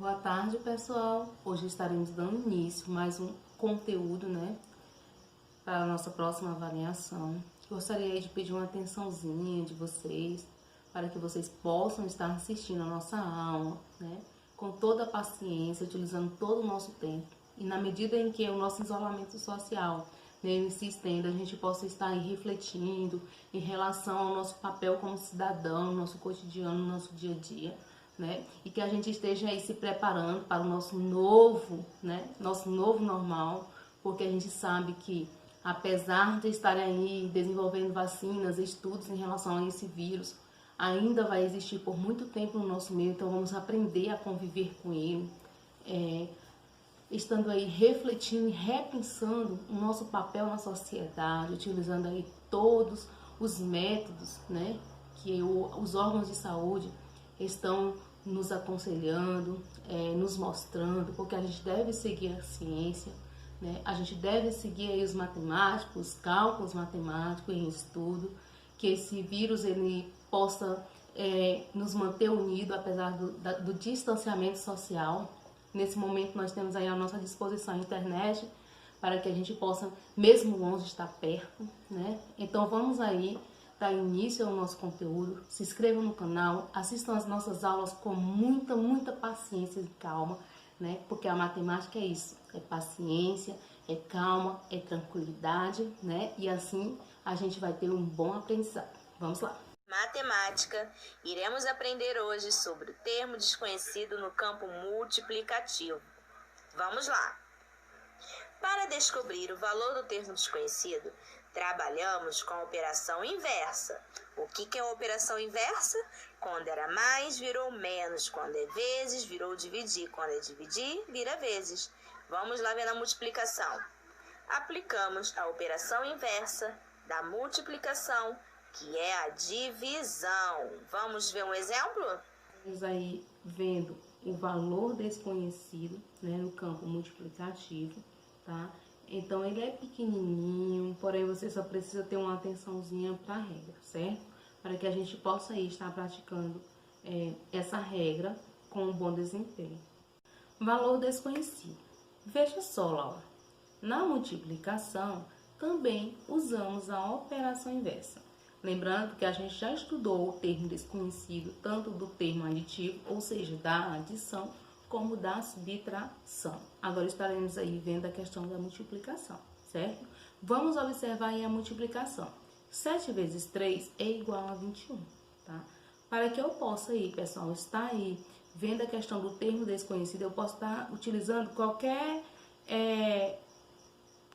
Boa tarde, pessoal. Hoje estaremos dando início a mais um conteúdo, para a nossa próxima avaliação. Gostaria de pedir uma atençãozinha de vocês, para que vocês possam estar assistindo a nossa aula, com toda a paciência, utilizando todo o nosso tempo. E na medida em que o nosso isolamento social se estenda, a gente possa estar aí refletindo em relação ao nosso papel como cidadão, nosso cotidiano, nosso dia a dia. E que a gente esteja aí se preparando para o nosso novo normal, porque a gente sabe que, apesar de estarem aí desenvolvendo vacinas, estudos em relação a esse vírus, ainda vai existir por muito tempo no nosso meio, então vamos aprender a conviver com ele, estando aí refletindo e repensando o nosso papel na sociedade, utilizando aí todos os métodos, que os órgãos de saúde estão nos aconselhando, nos mostrando, porque a gente deve seguir a ciência, a gente deve seguir aí os matemáticos, os cálculos matemáticos em estudo, que esse vírus ele possa nos manter unidos, apesar do distanciamento social. Nesse momento nós temos aí à nossa disposição a internet, para que a gente possa, mesmo longe, estar perto, Então vamos aí dar início ao nosso conteúdo, se inscrevam no canal, assistam as nossas aulas com muita paciência e calma, Porque a matemática é isso, é paciência, é calma, é tranquilidade, E assim a gente vai ter um bom aprendizado. Vamos lá! Matemática, iremos aprender hoje sobre o termo desconhecido no campo multiplicativo. Vamos lá! Para descobrir o valor do termo desconhecido, trabalhamos com a operação inversa. O que é a operação inversa? Quando era mais, virou menos. Quando é vezes, virou dividir. Quando é dividir, vira vezes. Vamos lá ver na multiplicação. Aplicamos a operação inversa da multiplicação, que é a divisão. Vamos ver um exemplo? Estamos aí vendo o valor desconhecido, no campo multiplicativo, tá? Então, ele é pequenininho, porém você só precisa ter uma atençãozinha para a regra, certo? Para que a gente possa aí estar praticando essa regra com um bom desempenho. Valor desconhecido. Veja só, Laura. Na multiplicação, também usamos a operação inversa. Lembrando que a gente já estudou o termo desconhecido, tanto do termo aditivo, ou seja, da adição, como da subtração. Agora estaremos aí vendo a questão da multiplicação, certo? Vamos observar aí a multiplicação. 7 vezes 3 é igual a 21, tá? Para que eu possa aí, pessoal, estar aí vendo a questão do termo desconhecido, eu posso estar utilizando qualquer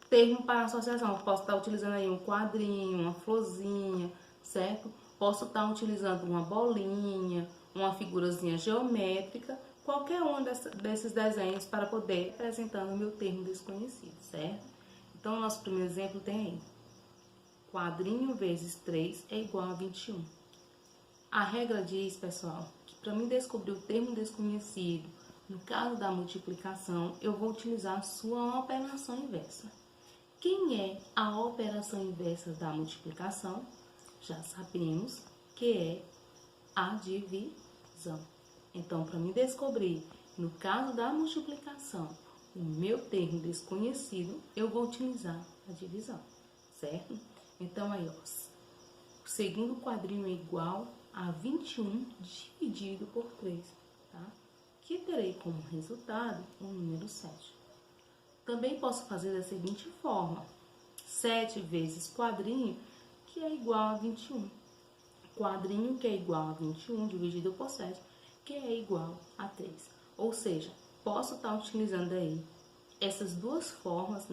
termo para associação. Eu posso estar utilizando aí um quadrinho, uma florzinha, certo? Posso estar utilizando uma bolinha, uma figurazinha geométrica, qualquer um desses desenhos para poder apresentando o meu termo desconhecido, certo? Então, o nosso primeiro exemplo tem aí. Quadrinho vezes 3 é igual a 21. A regra diz, pessoal, que para mim descobrir o termo desconhecido, no caso da multiplicação, eu vou utilizar a sua operação inversa. Quem é a operação inversa da multiplicação? Já sabemos que é a divisão. Então, para me descobrir, no caso da multiplicação, o meu termo desconhecido, eu vou utilizar a divisão, certo? Então, aí, ó, o segundo quadrinho é igual a 21 dividido por 3, tá? Que terei como resultado o número 7. Também posso fazer da seguinte forma: 7 vezes quadrinho, que é igual a 21. Quadrinho, que é igual a 21, dividido por 7, que é igual a 3. Ou seja, posso estar utilizando aí essas duas formas,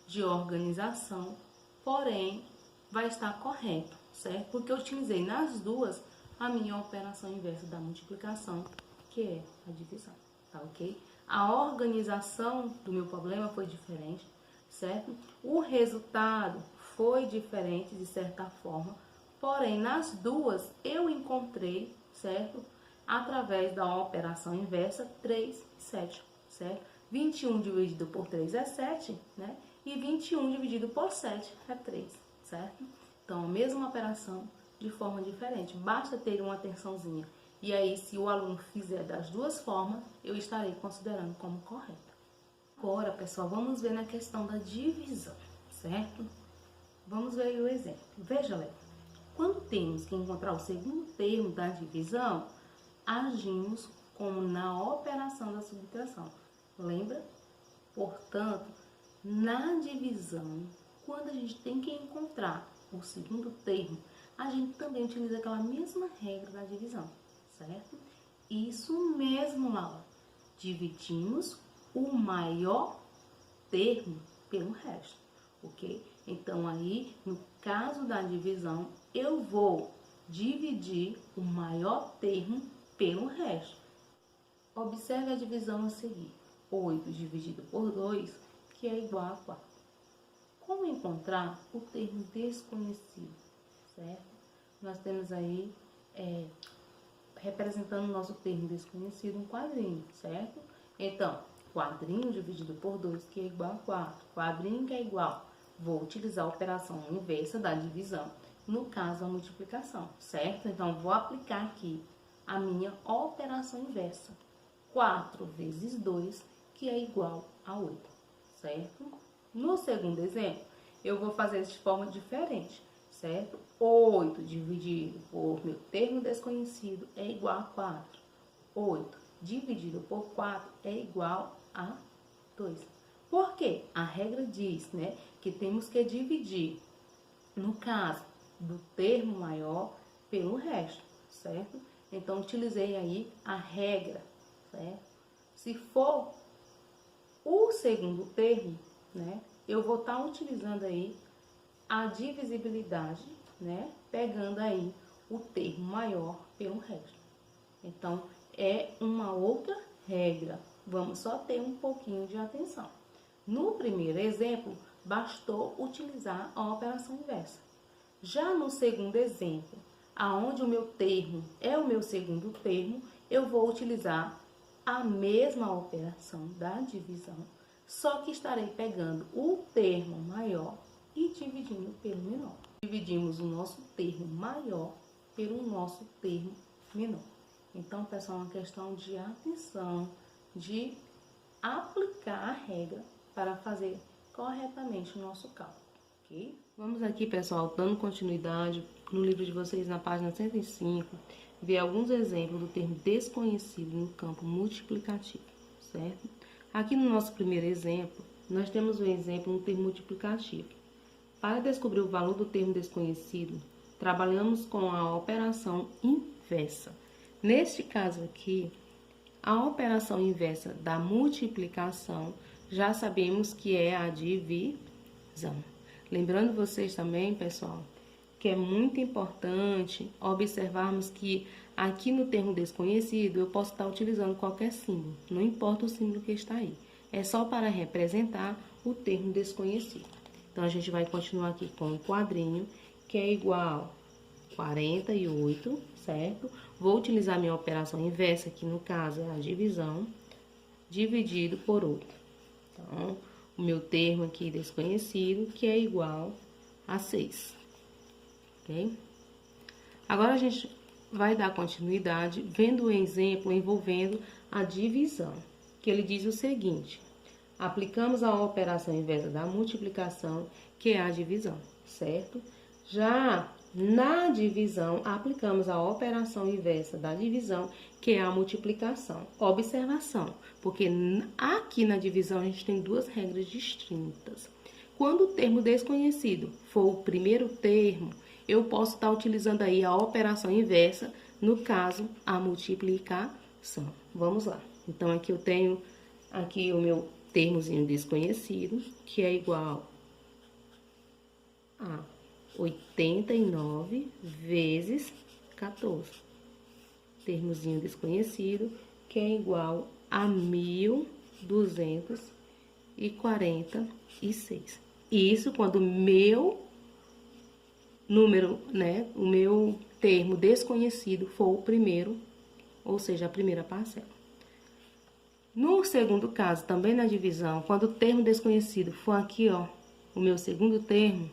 de organização, porém, vai estar correto, certo? Porque eu utilizei nas duas a minha operação inversa da multiplicação, que é a divisão, tá ok? A organização do meu problema foi diferente, certo? O resultado foi diferente de certa forma, porém, nas duas eu encontrei, certo? Através da operação inversa, 3 e 7, certo? 21 dividido por 3 é 7, E 21 dividido por 7 é 3, certo? Então, a mesma operação de forma diferente. Basta ter uma atençãozinha E aí, se o aluno fizer das duas formas, eu estarei considerando como correta. Agora, pessoal, vamos ver na questão da divisão, certo? Vamos ver aí o exemplo. Veja, Léo, quando temos que encontrar o segundo termo da divisão, agimos como na operação da subtração. Lembra? Portanto, na divisão, quando a gente tem que encontrar o segundo termo, a gente também utiliza aquela mesma regra da divisão, certo? Isso mesmo, Laura. Dividimos o maior termo pelo resto, ok? Então, aí, no caso da divisão, eu vou dividir o maior termo pelo resto. Observe a divisão a seguir. 8 dividido por 2, que é igual a 4. Como encontrar o termo desconhecido, certo? Nós temos aí, representando o nosso termo desconhecido, um quadrinho, certo? Então, quadrinho dividido por 2, que é igual a 4. Quadrinho que é igual. Vou utilizar a operação inversa da divisão, no caso a multiplicação, certo? Então, vou aplicar aqui a minha operação inversa. 4 vezes 2, que é igual a 8, certo? No segundo exemplo, eu vou fazer de forma diferente, certo? 8 dividido por meu termo desconhecido é igual a 4. 8 dividido por 4 é igual a 2. Por quê? A regra diz, né, que temos que dividir, no caso do termo maior, pelo resto, certo? Então, utilizei aí a regra, certo? Se for o segundo termo, né, eu vou estar utilizando aí a divisibilidade, né, pegando aí o termo maior pelo resto. Então, é uma outra regra. Vamos só ter um pouquinho de atenção. No primeiro exemplo, bastou utilizar a operação inversa. Já no segundo exemplo, aonde o meu termo é o meu segundo termo, eu vou utilizar a mesma operação da divisão, só que estarei pegando o termo maior e dividindo pelo menor. Dividimos o nosso termo maior pelo nosso termo menor. Então, pessoal, é uma questão de atenção, de aplicar a regra para fazer corretamente o nosso cálculo, ok? Vamos aqui, pessoal, dando continuidade no livro de vocês, na página 105, ver alguns exemplos do termo desconhecido no campo multiplicativo, certo? Aqui no nosso primeiro exemplo, nós temos um exemplo no termo multiplicativo. Para descobrir o valor do termo desconhecido, trabalhamos com a operação inversa. Neste caso aqui, a operação inversa da multiplicação, já sabemos que é a divisão. Lembrando vocês também, pessoal, que é muito importante observarmos que aqui no termo desconhecido eu posso estar utilizando qualquer símbolo, não importa o símbolo que está aí. É só para representar o termo desconhecido. Então, a gente vai continuar aqui com o quadrinho, que é igual a 48, certo? Vou utilizar minha operação inversa, que no caso é a divisão, dividido por 8. Então, o meu termo aqui desconhecido, que é igual a 6, ok? Agora, a gente vai dar continuidade vendo o exemplo envolvendo a divisão, que ele diz o seguinte: aplicamos a operação inversa da multiplicação, que é a divisão, certo? Já na divisão, aplicamos a operação inversa da divisão, que é a multiplicação. Observação, porque aqui na divisão a gente tem duas regras distintas. Quando o termo desconhecido for o primeiro termo, eu posso estar utilizando aí a operação inversa, no caso, a multiplicação. Vamos lá. Então, aqui eu tenho aqui o meu termozinho desconhecido, que é igual a 89 vezes 14. Termozinho desconhecido, que é igual a 1.246. Isso quando o meu número, né, o meu termo desconhecido for o primeiro, ou seja, a primeira parcela. No segundo caso, também na divisão, quando o termo desconhecido for aqui, ó, o meu segundo termo,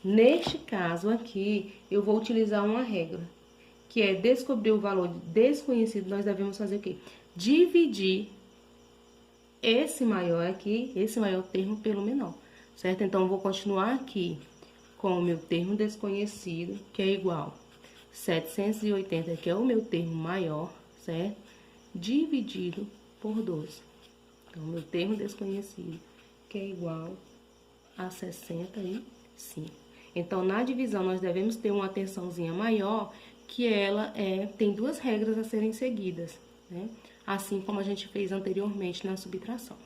neste caso aqui, eu vou utilizar uma regra, que é descobrir o valor desconhecido, nós devemos fazer o quê? Dividir esse maior aqui, esse maior termo pelo menor, certo? Então, eu vou continuar aqui com o meu termo desconhecido, que é igual 780, que é o meu termo maior, certo? Dividido por 12. Então, meu termo desconhecido, que é igual a 65. Então, na divisão, nós devemos ter uma atençãozinha maior, que ela tem duas regras a serem seguidas, né? Assim como a gente fez anteriormente na subtração.